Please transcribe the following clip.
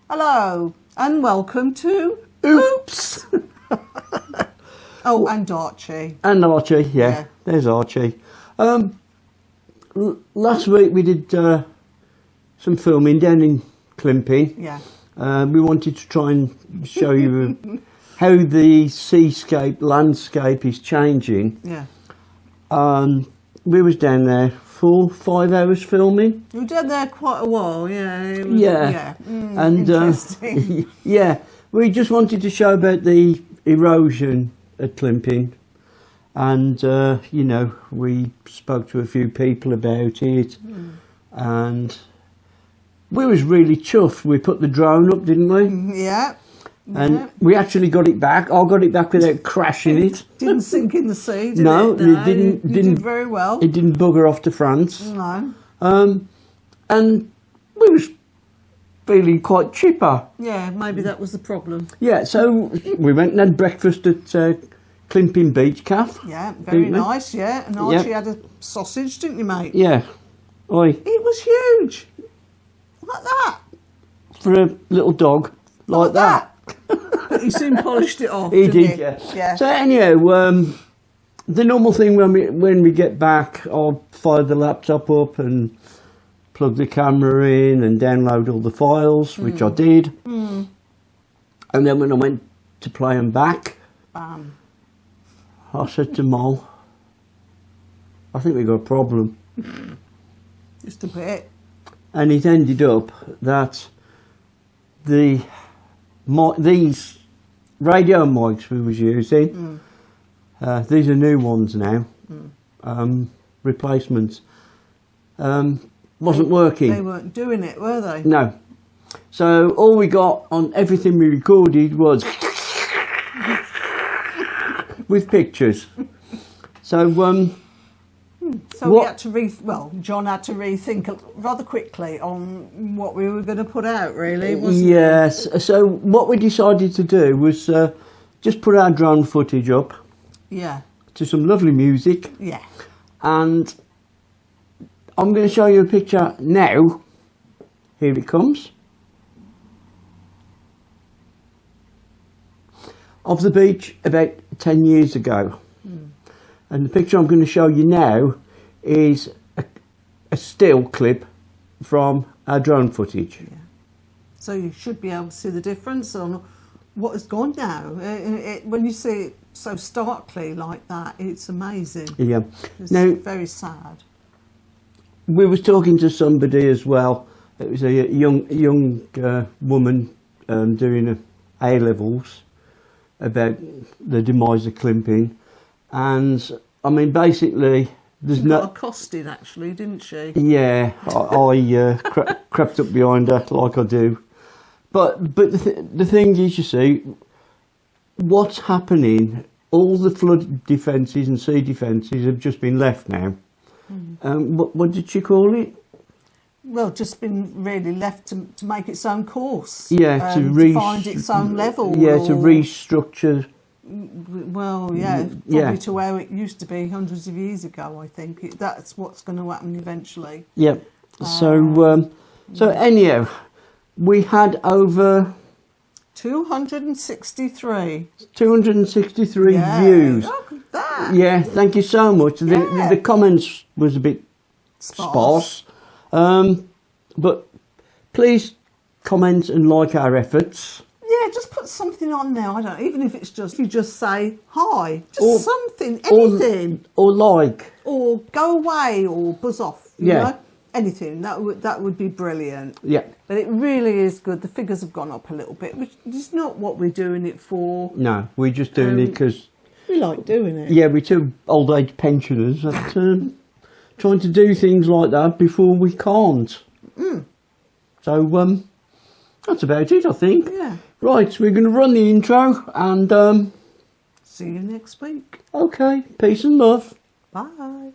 Hello and welcome to Oops. Oh, and Archie. And Archie, yeah. There's Archie. Last week we did some filming down in Clymping. Yeah. We wanted to try and show you how the seascape, landscape is changing. Yeah. We was down there 4-5 hours filming. We were down there quite a while, yeah. It was, Yeah. And interesting. yeah, we just wanted to show about the erosion at Clymping. And, you know, we spoke to a few people about it. And we was really chuffed. We put the drone up, didn't we? Yeah. And we actually got it back. I got it back without crashing it. Didn't sink in the sea, did No, it? it didn't. You did very well. It didn't bugger off to France. No. And we was feeling quite chipper. Yeah, maybe that was the problem. Yeah, so we went and had breakfast at Clymping Beach Cafe. Yeah, very nice, yeah. And Archie had a sausage, didn't you, mate? Yeah. Oi. It was huge. Like that. For a little dog. Like that. But he soon polished it off. He didn't did, he? yeah. So anyhow, the normal thing when we get back, I'll fire the laptop up and plug the camera in and download all the files, which I did. And then when I went to play them back, Bam. I said to Mol, I think we've got a problem. Just a bit. And it ended up that these radio mics we was using, these are new ones now, replacements, wasn't working. They weren't doing it, were they? No. So all we got on everything we recorded was with pictures. So we had to John had to rethink rather quickly on what we were going to put out, really, wasn't it? Yes. So what we decided to do was just put our drone footage up. Yeah. To some lovely music. Yeah. And I'm going to show you a picture now. Here it comes. Of the beach about 10 years ago. And the picture I'm going to show you now is a still clip from our drone footage. Yeah. So you should be able to see the difference on what has gone now. When you see it so starkly like that, it's amazing. Yeah. It's Now, very sad. we was talking to somebody as well. It was a young woman doing A-levels about the demise of Clymping. And I mean, basically, there's She got accosted, actually, didn't she? Yeah, I crept up behind her like I do. But the thing is, you see, what's happening? All the flood defences and sea defences have just been left now. What did she call it? Well, just been really left to make its own course. Yeah, to find its own level. Yeah, to restructure. Well, yeah, probably to where it used to be hundreds of years ago. I think that's what's going to happen eventually. Yeah. So anyhow, we had over 263 views. Look at that. Yeah, thank you so much. The comments was a bit sparse. But please comment and like our efforts. Yeah, just put something on there. I don't, even if it's just, you just say hi, just something, anything. Or like. Or go away or buzz off. You Yeah. know? Anything. That would be brilliant. Yeah. But it really is good. The figures have gone up a little bit, which is not what we're doing it for. No, we're just doing it because... We like doing it. Yeah, we're two old age pensioners that trying to do things like that before we can't. So, that's about it, I think. Yeah. Right, so we're going to run the intro and... See you next week. Okay, peace and love. Bye.